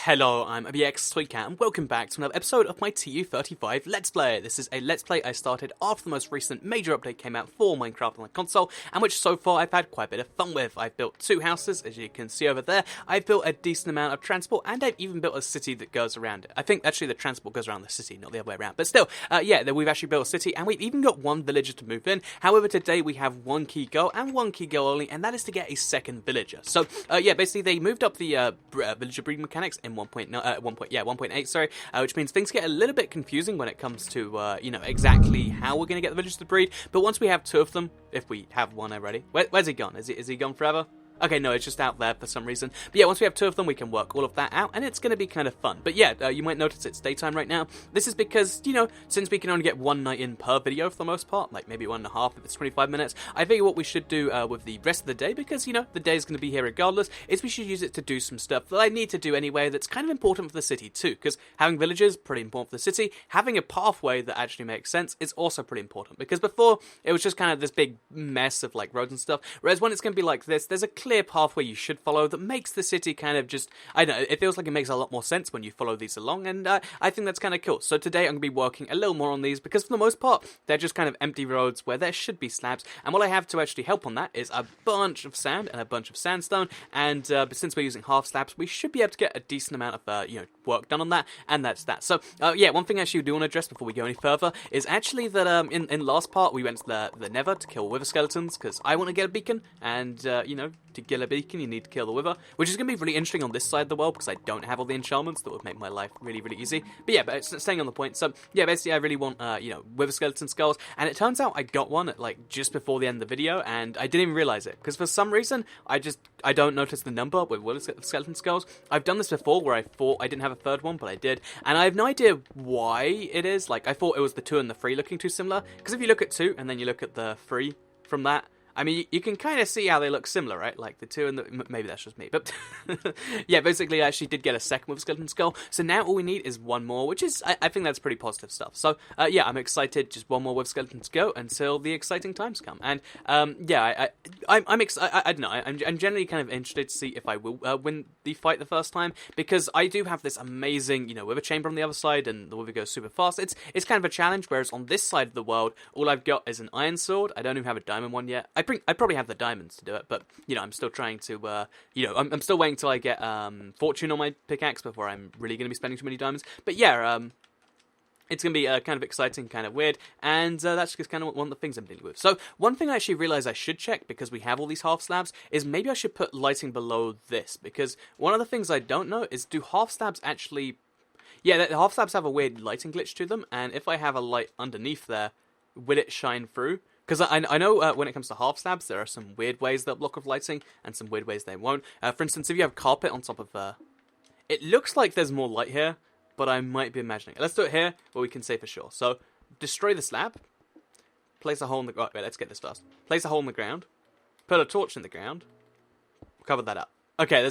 Hello, I'm ABX and welcome back to another episode of my TU35 Let's Play. This is a Let's Play I started after the most recent major update came out for Minecraft on the console, and which so far I've had quite a bit of fun with. I've built 2 houses, as you can see over there. I've built a decent amount of transport, and I've even built a city that goes around it. I think actually the transport goes around the city, not the other way around. But still, we've actually built a city, and we've even got 1 villager to move in. However, today we have 1 key goal, and 1 key goal only, and that is to get a 2nd villager. So, basically they moved up the villager breeding mechanics in 1.8, sorry, which means things get a little bit confusing when it comes to, exactly how we're going to get the villagers to breed. But once we have 2 of them, if we have 1 already, where's he gone? Is he gone forever? Okay, no, it's just out there for some reason. But yeah, once we have 2 of them, we can work all of that out, and it's going to be kind of fun. But yeah, you might notice it's daytime right now. This is because, since we can only get 1 night in per video for the most part, like maybe 1.5 if it's 25 minutes, I figure what we should do with the rest of the day, because, the day is going to be here regardless, is we should use it to do some stuff that I need to do anyway that's kind of important for the city too, because having villages, pretty important for the city. Having a pathway that actually makes sense is also pretty important, because before, it was just kind of this big mess of, like, roads and stuff, whereas when it's going to be like this, there's a clear pathway you should follow that makes the city kind of just, I don't know, it feels like it makes a lot more sense when you follow these along, and I think that's kind of cool. So today I'm going to be working a little more on these, because for the most part, they're just kind of empty roads where there should be slabs, and what I have to actually help on that is a bunch of sand and a bunch of sandstone, and but since we're using half slabs, we should be able to get a decent amount of, work done on that, and that's that. So, one thing actually we do want to address before we go any further is actually that, in last part, we went to the Nether to kill wither skeletons, because I want to get a beacon, and, to get a beacon, you need to kill the wither, which is going to be really interesting on this side of the world, because I don't have all the enchantments that would make my life really, really easy. But yeah, but staying on the point, so, yeah, basically I really want, wither skeleton skulls, and it turns out I got one at, like, just before the end of the video, and I didn't even realize it, because for some reason, I don't notice the number with wither skeleton skulls. I've done this before, where I thought I didn't have a 3rd one, but I did, and I have no idea why it is. Like, I thought it was the 2 and the 3 looking too similar, because if you look at 2, and then you look at the 3 from that, I mean, you can kind of see how they look similar, right? Like the 2 and the... Maybe that's just me, but... yeah, basically, I actually did get a 2nd with Skeleton Skull, so now all we need is 1 more, which is... I think that's pretty positive stuff. So, I'm excited. Just 1 more with Skeletons to go until the exciting times come. And, I'm don't know. I'm generally kind of interested to see if I will win the fight the first time, because I do have this amazing, wither chamber on the other side, and the wither goes super fast. It's kind of a challenge, whereas on this side of the world, all I've got is an iron sword. I don't even have a diamond one yet. I probably have the diamonds to do it, but, I'm still trying to, I'm still waiting till I get, fortune on my pickaxe before I'm really going to be spending too many diamonds. But yeah, it's going to be kind of exciting, kind of weird, and that's just kind of one of the things I'm dealing with. So, one thing I actually realised I should check, because we have all these half slabs, is maybe I should put lighting below this, because one of the things I don't know is, do half slabs actually... Yeah, the half slabs have a weird lighting glitch to them, and if I have a light underneath there, will it shine through? Because I know when it comes to half slabs, there are some weird ways they'll block off lighting, and some weird ways they won't. For instance, if you have carpet on top of... it looks like there's more light here, but I might be imagining it. Let's do it here, where we can say for sure. So, destroy the slab. Place a hole in the... Wait, let's get this first. Place a hole in the ground. Put a torch in the ground. Cover that up. Okay,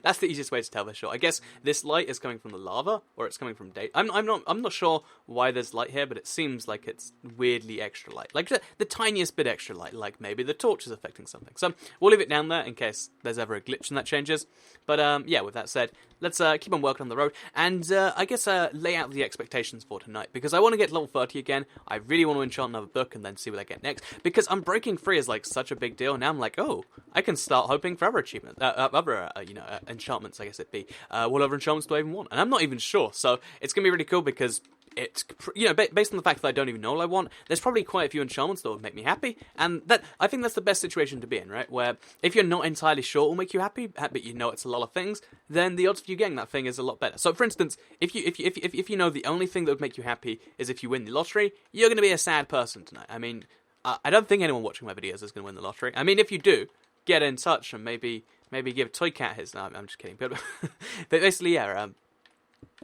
that's the easiest way to tell for sure. I guess this light is coming from the lava, or it's coming from day. I'm not sure why there's light here, but it seems like it's weirdly extra light, like the tiniest bit extra light. Like maybe the torch is affecting something. So we'll leave it down there in case there's ever a glitch and that changes. But yeah, with that said, let's keep on working on the road, and I guess lay out the expectations for tonight, because I want to get level 30 again. I really want to enchant another book and then see what I get next, because breaking free is like such a big deal. Now I'm like, oh, I can start hoping for other achievements, enchantments, I guess it'd be. What other enchantments do I even want? And I'm not even sure, so it's going to be really cool, because it's, based on the fact that I don't even know what I want, there's probably quite a few enchantments that would make me happy, and I think that's the best situation to be in, right? Where if you're not entirely sure what will make you happy, but you know it's a lot of things, then the odds of you getting that thing is a lot better. So, for instance, if you know the only thing that would make you happy is if you win the lottery, you're going to be a sad person tonight. I mean, I don't think anyone watching my videos is going to win the lottery. I mean, if you do, get in touch and maybe give Toy Cat his... No, I'm just kidding. But basically, yeah,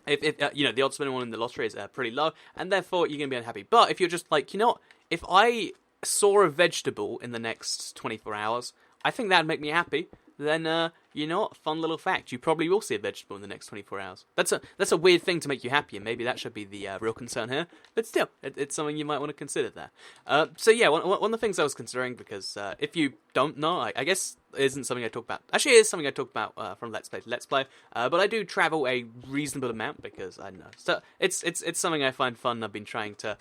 if the odds of anyone in the lottery is pretty low, and therefore you're going to be unhappy. But if you're just like, if I saw a vegetable in the next 24 hours, I think that'd make me happy. Then, fun little fact, you probably will see a vegetable in the next 24 hours. That's a weird thing to make you happy, and maybe that should be the real concern here. But still, it's something you might want to consider there. So yeah, one of the things I was considering, because if you don't know, I guess isn't something I talk about. Actually, it is something I talk about from Let's Play to Let's Play. But I do travel a reasonable amount because I don't know. So it's something I find fun. I've been trying to,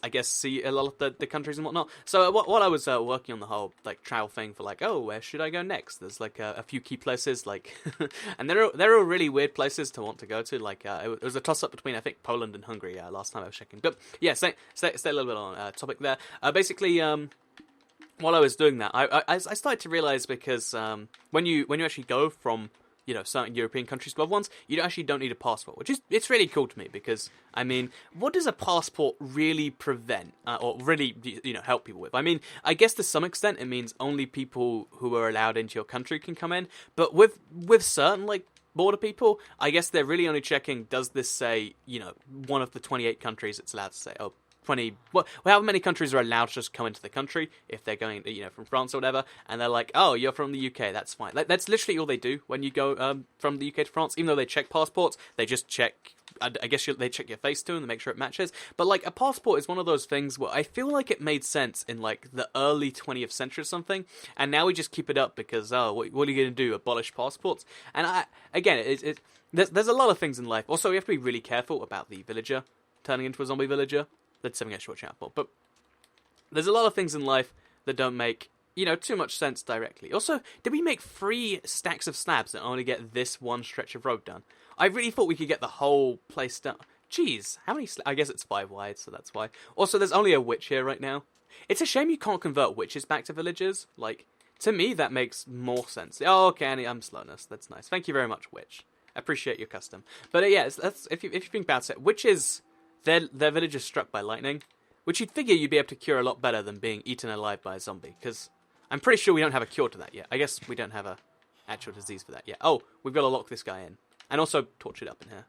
I guess, see a lot of the countries and whatnot. So while I was working on the whole like travel thing for like, oh, where should I go next? There's like a few key places like, and there are really weird places to want to go to. Like it was a toss up between I think Poland and Hungary last time I was checking. But yeah, stay a little bit on topic there. Basically. While I was doing that, I started to realize because when you actually go from certain European countries to other ones, you actually don't need a passport, which is it's really cool to me because I mean, what does a passport really prevent or really help people with? I mean, I guess to some extent it means only people who are allowed into your country can come in, but with certain like border people, I guess they're really only checking does this say one of the 28 countries it's allowed to say how many countries are allowed to just come into the country if they're going, from France or whatever, and they're like, oh, you're from the UK, that's fine. That's literally all they do when you go from the UK to France. Even though they check passports, they just check, I guess they check your face too and they make sure it matches. But like a passport is one of those things where I feel like it made sense in like the early 20th century or something, and now we just keep it up because, what are you going to do, abolish passports? And there's a lot of things in life. Also, we have to be really careful about the villager turning into a zombie villager. That's something I should watch out for. But there's a lot of things in life that don't make, too much sense directly. Also, did we make 3 stacks of slabs and only get this one stretch of road done? I really thought we could get the whole place done. Jeez, how many I guess it's 5 wide, so that's why. Also, there's only a witch here right now. It's a shame you can't convert witches back to villagers. Like, to me, that makes more sense. Oh, okay, Annie, I'm slowness. That's nice. Thank you very much, witch. I appreciate your custom. But yeah, that's if you think about it, witches... Their village is struck by lightning, which you'd figure you'd be able to cure a lot better than being eaten alive by a zombie, because I'm pretty sure we don't have a cure to that yet. I guess we don't have a actual disease for that yet. Oh, we've got to lock this guy in. And also torch it up in here.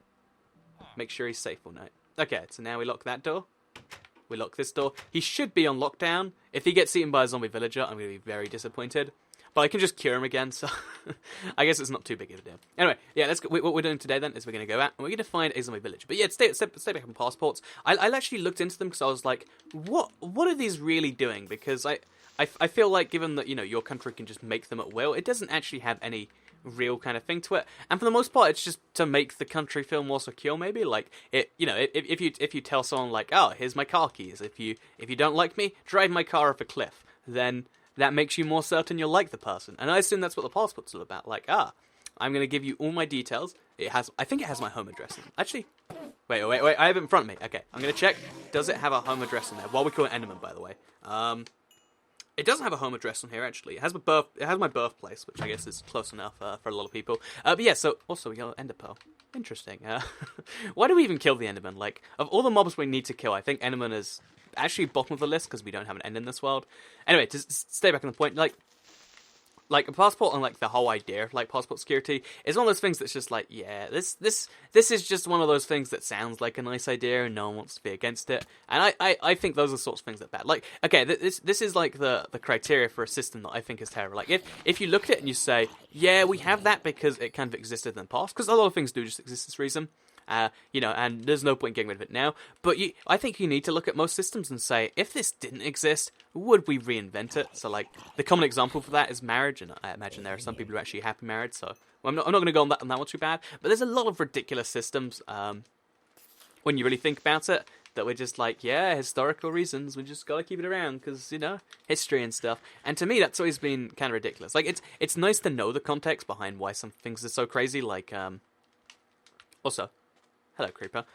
Make sure he's safe all night. Okay, so now we lock that door. We lock this door. He should be on lockdown. If he gets eaten by a zombie villager, I'm going to be very disappointed. But I can just cure him again, so I guess it's not too big of a deal. Anyway, yeah, let's go. What we're doing today then is we're going to go out and we're going to find a zombie village. But yeah, stay back on passports. I actually looked into them because I was like, what are these really doing? Because I feel like given that your country can just make them at will, it doesn't actually have any real kind of thing to it. And for the most part, it's just to make the country feel more secure. Maybe like if you tell someone like, oh, here's my car keys. If you don't like me, drive my car off a cliff. Then that makes you more certain you'll like the person. And I assume that's what the passport's all about. Like, I'm going to give you all my details. I think it has my home address in it. Actually, wait, I have it in front of me. Okay, I'm going to check. Does it have a home address in there? Well, we call it Enderman, by the way. It doesn't have a home address on here, actually. It has my birthplace, which I guess is close enough for a lot of people. But yeah, so also we got Ender Pearl. Interesting. Why do we even kill the Enderman? Like, of all the mobs we need to kill, I think Enderman is actually bottom of the list because we don't have an end in this world. Anyway, to stay back on the point, like a passport and like the whole idea of like passport security is one of those things that's just like, yeah, this is just one of those things that sounds like a nice idea and no one wants to be against it. And I think those are the sorts of things that are bad. Like, okay, this is like the criteria for a system that I think is terrible. Like if you look at it and you say, yeah, we have that because it kind of existed in the past, because a lot of things do just exist for this reason. And there's no point in getting rid of it now. But I think you need to look at most systems and say, if this didn't exist, would we reinvent it? So, like, the common example for that is marriage, and I imagine there are some people who are actually happy married, so I'm not going to go on that one too bad. But there's a lot of ridiculous systems, when you really think about it, that we're just like, yeah, historical reasons, we just gotta keep it around, because, history and stuff. And to me, that's always been kind of ridiculous. Like, it's nice to know the context behind why some things are so crazy, like, also... Hello, Creeper.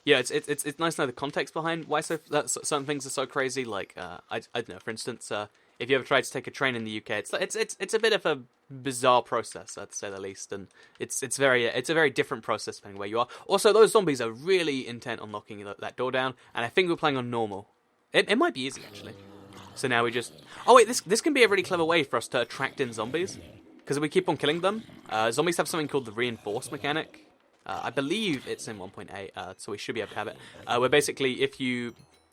Yeah, it's nice to know the context behind why certain things are so crazy. Like, I don't know. For instance, if you ever tried to take a train in the UK, it's a bit of a bizarre process, to say the least, and it's a very different process depending where you are. Also, those zombies are really intent on knocking that door down, and I think we're playing on normal. It might be easy actually. So now we just... Oh wait, this can be a really clever way for us to attract in zombies, because if we keep on killing them, zombies have something called the reinforce mechanic. I believe it's in 1.8, so we should be able to have it. Where basically,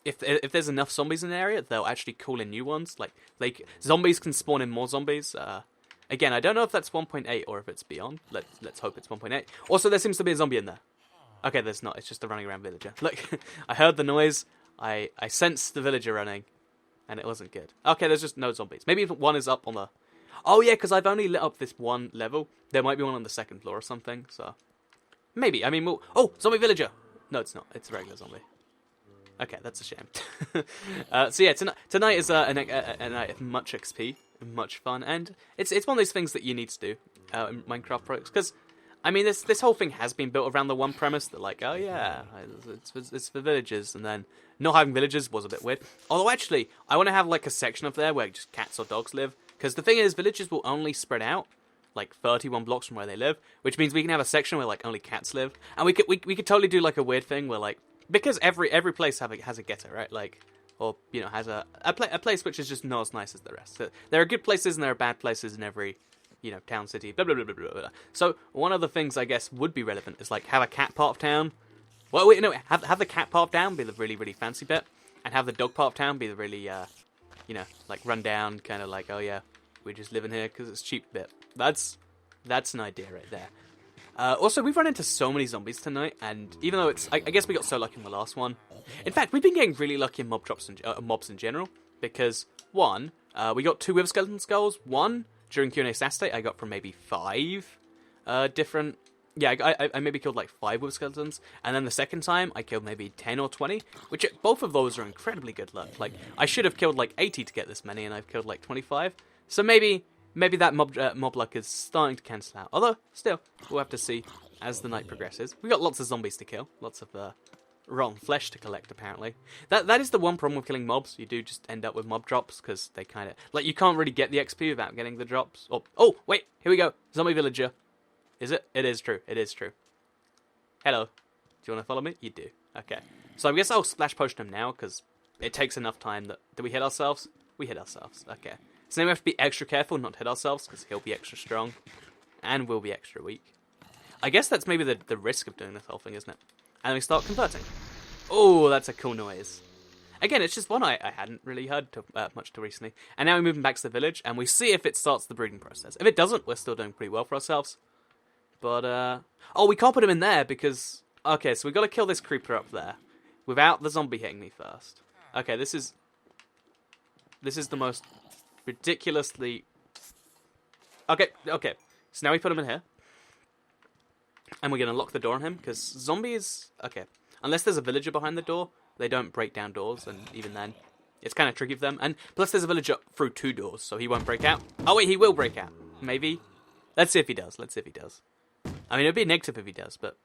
if there's enough zombies in the area, they'll actually call in new ones. Like zombies can spawn in more zombies. Again, I don't know if that's 1.8 or if it's beyond. Let's hope it's 1.8. Also, there seems to be a zombie in there. Okay, there's not. It's just a running around villager. Look, I heard the noise. I sensed the villager running, and it wasn't good. Okay, there's just no zombies. Maybe one is up on the... Oh yeah, because I've only lit up this one level. There might be one on the second floor or something, so... Maybe, I mean, we'll... Oh, zombie villager! No, it's not. It's a regular zombie. Okay, that's a shame. So yeah, tonight is a night of much XP, much fun, and it's one of those things that you need to do in Minecraft projects, because, I mean, this whole thing has been built around the one premise that, like, oh yeah, it's for villagers, and then not having villagers was a bit weird. Although, actually, I want to have, like, a section of there where just cats or dogs live, because the thing is, villagers will only spread out like 31 blocks from where they live, which means we can have a section where like only cats live, and we could totally do like a weird thing where like, because every place has a ghetto, right? Like, or you know, has a place which is just not as nice as the rest. So there are good places and there are bad places in every, you know, town, city, blah blah blah blah blah blah. So one of the things I guess would be relevant is like have a cat part of town. Well, wait, no, have the cat part of town be the really really fancy bit, and have the dog part of town be the really you know, like run down kind of like, oh yeah, we're just living here because it's cheap bit. That's an idea right there. Also, we've run into so many zombies tonight, and even though I guess we got so lucky in the last one. In fact, we've been getting really lucky in mobs in general, because one, we got 2 Wither Skeleton Skulls. One, during Q&A Saturday, I got from maybe 5 different... Yeah, I maybe killed like 5 Wither Skeletons, and then the second time, I killed maybe 10 or 20, which both of those are incredibly good luck. Like, I should have killed like 80 to get this many, and I've killed like 25. So maybe that mob luck is starting to cancel out. Although, still, we'll have to see as the night progresses. We got lots of zombies to kill, lots of rotten flesh to collect, apparently. That is the one problem with killing mobs. You do just end up with mob drops, because they kind of... Like, you can't really get the XP without getting the drops. Oh, wait, here we go. Zombie villager. Is it? It is true. It is true. Hello. Do you want to follow me? You do. Okay. So I guess I'll splash potion him now, because it takes enough time that... Do we hit ourselves? We hit ourselves. Okay. So now we have to be extra careful not to hit ourselves, because he'll be extra strong. And we'll be extra weak. I guess that's maybe the risk of doing this whole thing, isn't it? And we start converting. Oh, that's a cool noise. Again, it's just one I hadn't really heard much till recently. And now we're moving back to the village, and we see if it starts the breeding process. If it doesn't, we're still doing pretty well for ourselves. But, oh, we can't put him in there, because... Okay, so we've got to kill this creeper up there, without the zombie hitting me first. Okay, this is the most ridiculously... Okay. So now we put him in here. And we're going to lock the door on him, because zombies... Okay. Unless there's a villager behind the door, they don't break down doors, and even then, it's kind of tricky for them. And plus there's a villager through 2 doors, so he won't break out. Oh wait, he will break out. Maybe. Let's see if he does. I mean, it'd be negative if he does, but...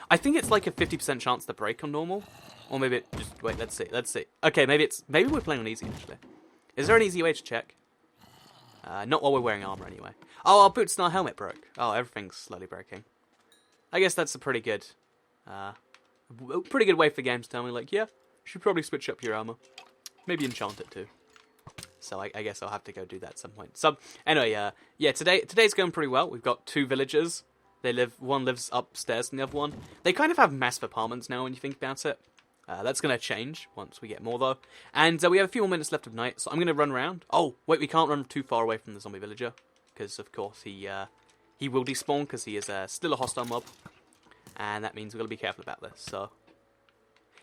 I think it's like a 50% chance to break on normal. Or maybe it just... Wait, let's see. Okay, maybe we're playing on easy, actually. Is there an easy way to check? Not while we're wearing armor, anyway. Oh, our boots and our helmet broke. Oh, everything's slowly breaking. I guess that's a pretty good way for games to tell me, like, yeah, you should probably switch up your armor. Maybe enchant it too. So I guess I'll have to go do that at some point. So anyway, yeah, today's going pretty well. We've got 2 villagers. One lives upstairs and the other one. They kind of have massive apartments now when you think about it. That's going to change once we get more though. And we have a few more minutes left of night, so I'm going to run around. Oh, wait, we can't run too far away from the zombie villager, because of course he will despawn, because he is still a hostile mob. And that means we've got to be careful about this, so...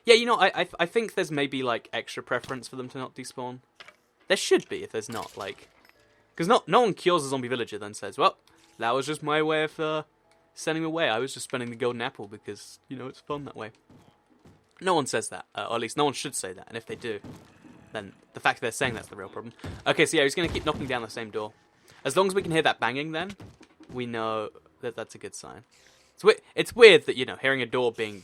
Yeah, you know, I think there's maybe, like, extra preference for them to not despawn. There should be, if there's not, like... Because no one kills a zombie villager then says, well, that was just my way of sending him away. I was just spending the golden apple because, you know, it's fun that way. No one says that, or at least no one should say that, and if they do, then the fact that they're saying that's the real problem. Okay, so yeah, he's going to keep knocking down the same door. As long as we can hear that banging then, we know that that's a good sign. It's weird that, you know, hearing a door being,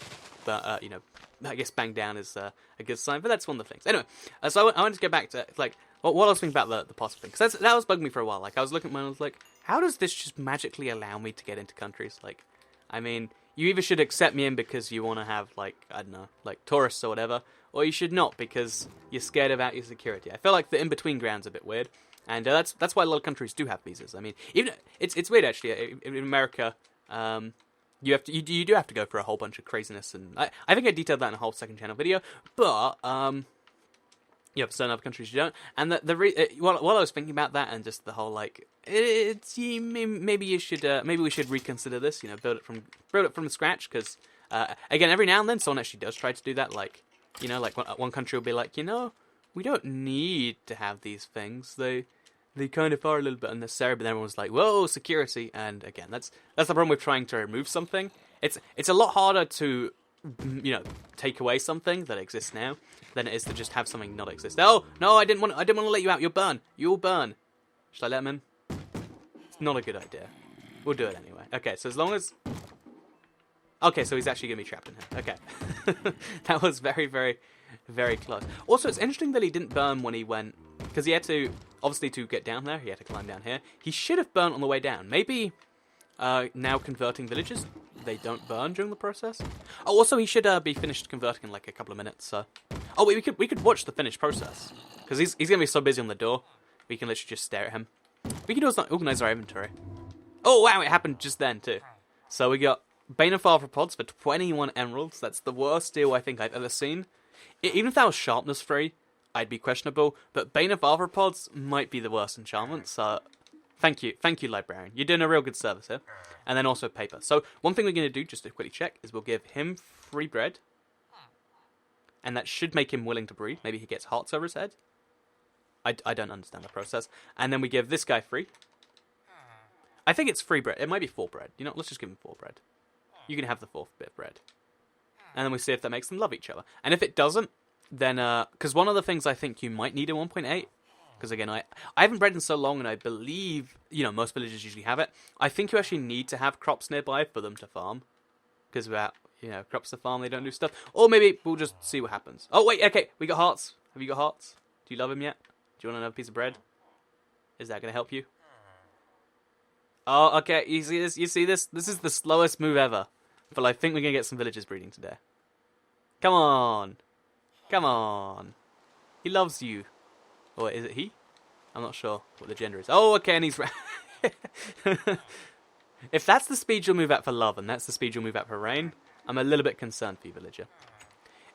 you know, I guess banged down is a good sign, but that's one of the things. Anyway, so I wanted to get back to, like, what I was thinking about the possible thing, because that was bugging me for a while. Like, I was looking at mine and I was like, how does this just magically allow me to get into countries? Like, I mean, you either should accept me in because you want to have, like, I don't know, like, tourists or whatever, or you should not because you're scared about your security. I feel like the in-between ground's a bit weird, and that's why a lot of countries do have visas. I mean, even it's weird, actually. In America, you do have to go for a whole bunch of craziness, and I think I detailed that in a whole second channel video, but, yeah, for certain other countries you don't. And while I was thinking about that and just the whole, like, maybe we should reconsider this, you know, build it from scratch, because, again, every now and then someone actually does try to do that, like, you know, like one country will be like, you know, we don't need to have these things. they kind of are a little bit unnecessary, but everyone's like, whoa, security. And again, that's the problem with trying to remove something. It's a lot harder to, take away something that exists now than it is to just have something not exist. Oh, no, I didn't want to let you out. You'll burn. Should I let him in? It's not a good idea. We'll do it anyway. Okay, so as long as... Okay, so he's actually going to be trapped in here. Okay. That was very, very, very close. Also, it's interesting that he didn't burn when he went... Because he had to... Obviously, to get down there, he had to climb down here. He should have burnt on the way down. Maybe now converting villages, they don't burn during the process. Oh, also, he should be finished converting in like a couple of minutes, so... Oh, wait, we could watch the finished process. Because he's going to be so busy on the door, we can literally just stare at him. We can also organize our inventory. Oh, wow, it happened just then, too. So we got Bane of Arthropods for 21 emeralds. That's the worst deal I think I've ever seen. Even if that was sharpness free, I'd be questionable. But Bane of Arthropods might be the worst enchantment, so thank you, librarian. You're doing a real good service here. And then also paper. So one thing we're going to do, just to quickly check, is we'll give him free bread. And that should make him willing to breed. Maybe he gets hearts over his head. I don't understand the process. And then we give this guy free. I think it's free bread. It might be 4 bread. Let's just give him 4 bread. You can have the 4th bit of bread. And then we see if that makes them love each other. And if it doesn't, then... Because one of the things I think you might need in 1.8... Because again, I haven't bred in so long, and I believe, most villages usually have it. I think you actually need to have crops nearby for them to farm. Because without, crops to farm, they don't do stuff. Or maybe we'll just see what happens. Oh, wait, okay, we got hearts. Have you got hearts? Do you love him yet? Do you want another piece of bread? Is that going to help you? Oh, okay, you see this? You see this? This is the slowest move ever. But I think we're going to get some villagers breeding today. Come on. Come on. He loves you. Or is it he? I'm not sure what the gender is. Oh, okay, and he's... If that's the speed you'll move at for love, and that's the speed you'll move at for rain, I'm a little bit concerned for you, villager.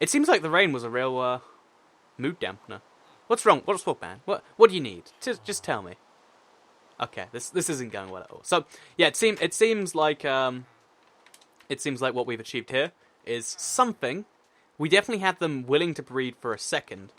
It seems like the rain was a real mood dampener. What's wrong? What's wrong, man? What do you need? Just tell me. Okay, this isn't going well at all. So yeah, it seems like what we've achieved here is something. We definitely had them willing to breed for a second.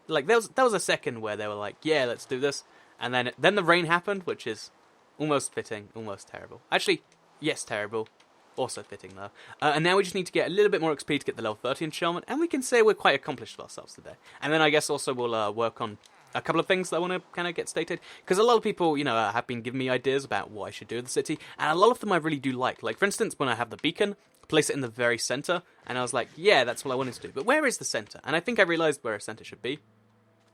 Like there was a second where they were like, yeah, let's do this, and then the rain happened, which is almost fitting, almost terrible. Actually, yes, terrible. Also fitting though. And now we just need to get a little bit more XP to get the level 30 enchantment, and we can say we're quite accomplished with ourselves today. And then I guess also we'll work on a couple of things that I want to kind of get stated, because a lot of people, have been giving me ideas about what I should do with the city, and a lot of them I really do like. Like, for instance, when I have the beacon, place it in the very center, and I was like, yeah, that's what I wanted to do. But where is the center? And I think I realized where a center should be.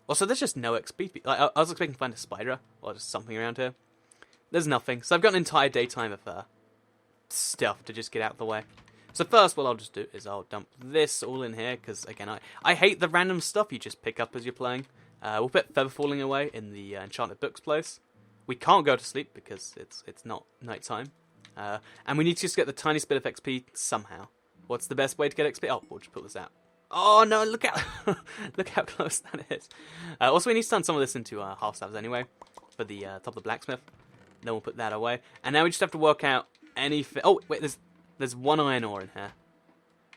Also, there's just no XP. Like, I was expecting to find a spider, or just something around here. There's nothing. So I've got an entire daytime of stuff to just get out of the way. So first, what I'll just do is I'll dump this all in here, because, again, I hate the random stuff you just pick up as you're playing. We'll put feather falling away in the enchanted books place. We can't go to sleep because it's not nighttime. And we need to just get the tiniest bit of XP somehow. What's the best way to get XP? Oh, we'll just put this out. Oh no, look how close that is. Also, we need to turn some of this into half stabs anyway, for the top of the blacksmith. Then we'll put that away. And now we just have to work out any... Oh, wait, there's 1 iron ore in here.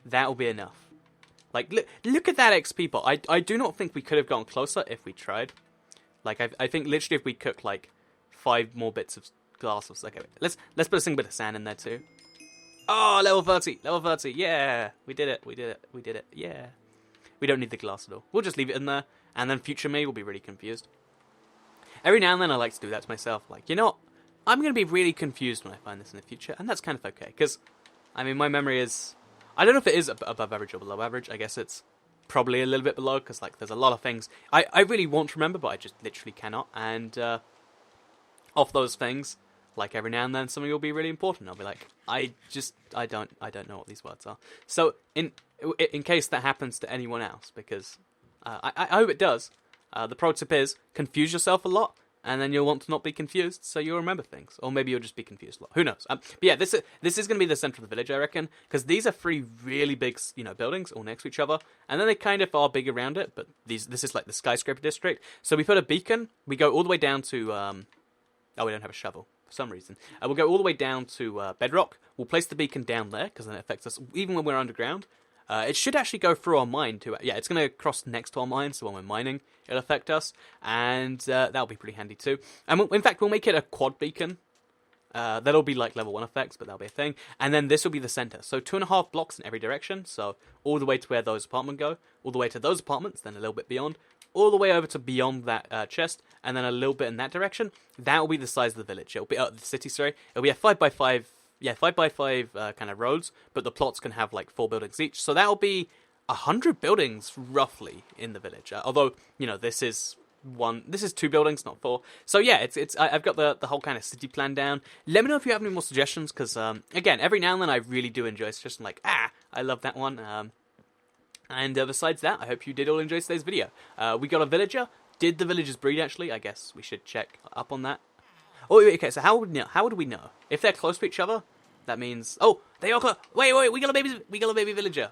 That'll be enough. Like, look at that XP pot. I do not think we could have gone closer if we tried. Like, I think literally if we cook, like, 5 more bits of glass or something. Okay, let's put a single bit of sand in there too. Oh, level 30, yeah. We did it, yeah. We don't need the glass at all. We'll just leave it in there, and then future me will be really confused. Every now and then I like to do that to myself. Like, you know what? I'm going to be really confused when I find this in the future, and that's kind of okay. Because, I mean, my memory is... I don't know if it is above average or below average. I guess it's probably a little bit below, because, like, there's a lot of things I really want to remember, but I just literally cannot. And of those things, like, every now and then something will be really important. I'll be like, I don't know what these words are. So, in case that happens to anyone else, because I hope it does, the pro tip is, confuse yourself a lot, and then you'll want to not be confused, so you'll remember things. Or maybe you'll just be confused a lot. Who knows? But yeah, this is going to be the centre of the village, I reckon, because these are 3 really big, buildings all next to each other, and then they kind of are big around it, but this is like the skyscraper district. So we put a beacon, we go all the way down to... oh, we don't have a shovel, for some reason. We'll go all the way down to bedrock. We'll place the beacon down there, because then it affects us even when we're underground. It should actually go through our mine too. Yeah, it's going to cross next to our mine, so when we're mining, it'll affect us, and that'll be pretty handy too. And in fact, we'll make it a quad beacon. That'll be like level 1 effects, but that'll be a thing. And then this will be the center. So 2.5 blocks in every direction, so all the way to where those apartments go, all the way to those apartments, then a little bit beyond, all the way over to beyond that chest, and then a little bit in that direction. That will be the size of the village. It'll be the city, sorry. It'll be a 5x5, 5x5 kind of roads, but the plots can have like 4 buildings each. So that'll be 100 buildings roughly in the village. Although, you know, this is 2 buildings, not 4. So yeah, I've got the whole kind of city plan down. Let me know if you have any more suggestions, because again, every now and then I really do enjoy suggestions like, I love that one. And besides that, I hope you did all enjoy today's video. We got a villager. Did the villagers breed, actually? I guess we should check up on that. Oh, wait, okay, so how would we know? If they're close to each other, that means... Oh, they are close. Wait, we got a baby villager.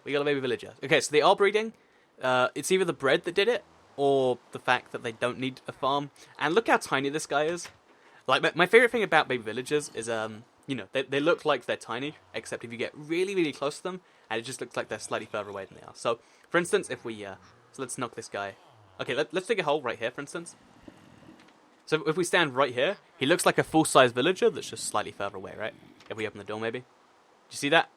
Okay, so they are breeding. It's either the bread that did it, or the fact that they don't need a farm. And look how tiny this guy is. Like, my favorite thing about baby villagers is, you know, they look like they're tiny, except if you get really, really close to them, and it just looks like they're slightly further away than they are. So, for instance, if we, so let's knock this guy. Okay, let's dig a hole right here, for instance. So if we stand right here, he looks like a full-size villager that's just slightly further away, right? If we open the door, maybe. Do you see that?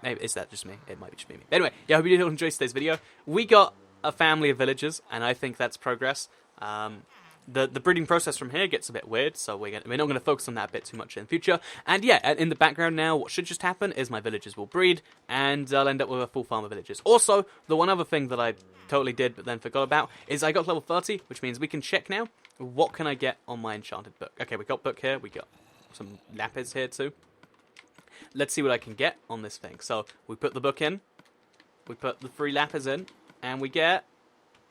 Maybe, is that just me? It might be just me. Anyway, yeah, I hope you did enjoy today's video. We got a family of villagers, and I think that's progress. The breeding process from here gets a bit weird, so we're not going to focus on that a bit too much in the future. And yeah, in the background now, what should just happen is my villagers will breed, and I'll end up with a full farm of villagers. Also, the one other thing that I totally did but then forgot about is I got level 30, which means we can check now what can I get on my enchanted book. Okay, we got book here, we got some lapis here too. Let's see what I can get on this thing. So we put the book in, we put the 3 lapis in, and we get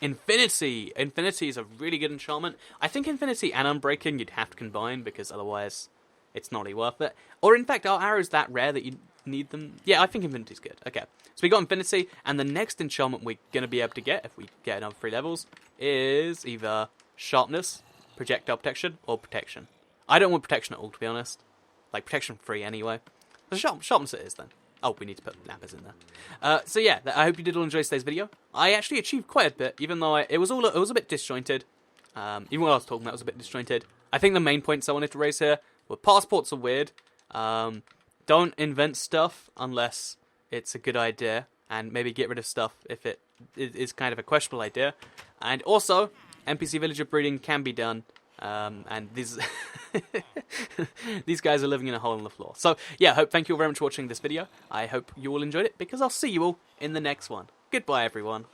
Infinity. Infinity is a really good enchantment. I think Infinity and Unbreaking you'd have to combine, because otherwise it's not really worth it. Or in fact, are arrows that rare that you need them? Yeah, I think Infinity's good. Okay, so we got Infinity, and the next enchantment we're going to be able to get, if we get another 3 levels, is either Sharpness, Projectile Protection, or Protection. I don't want Protection at all, to be honest. Like, Protection 3 anyway. So Sharpness it is, then. Oh, we need to put lapis in there. So yeah, I hope you did all enjoy today's video. I actually achieved quite a bit, even though it was a bit disjointed. Even when I was talking, that was a bit disjointed. I think the main points I wanted to raise here were passports are weird. Don't invent stuff unless it's a good idea, and maybe get rid of stuff if it is kind of a questionable idea. And also, NPC villager breeding can be done. And these these guys are living in a hole in the floor. So yeah, thank you all very much for watching this video. I hope you all enjoyed it, because I'll see you all in the next one. Goodbye, everyone.